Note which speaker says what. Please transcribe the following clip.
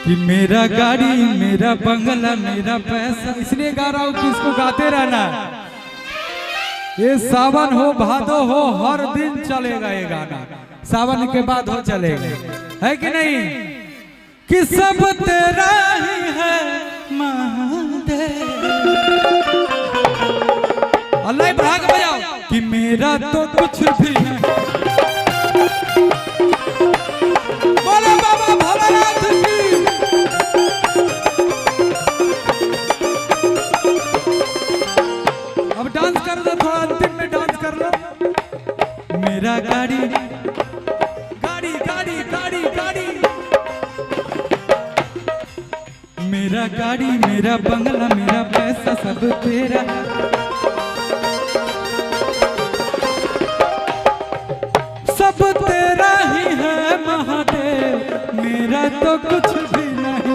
Speaker 1: कि मेरा गाड़ी मेरा बंगला मेरा पैसा, इसलिए गा रहा हूँ कि इसको गाते रहना। ये सावन हो भादो हो हर दिन चलेगा ये गाना, सावन के बाद हो चलेगा, है कि नहीं? कि सब तेरा ही है महादेव, अल्लाह बढ़ा के बजाओ कि मेरा तो कुछ भी नहीं। बोलो बाबा भोलेनाथ की। अब डांस कर दो, थोड़ा अंतिम में डांस कर लो। मेरा गाड़ी गाड़ी गाड़ी गाड़ी गाड़ी, मेरा गाड़ी मेरा बंगला मेरा पैसा सब तेरा, सब तेरा ही है महादेव, मेरा तो कुछ भी नहीं।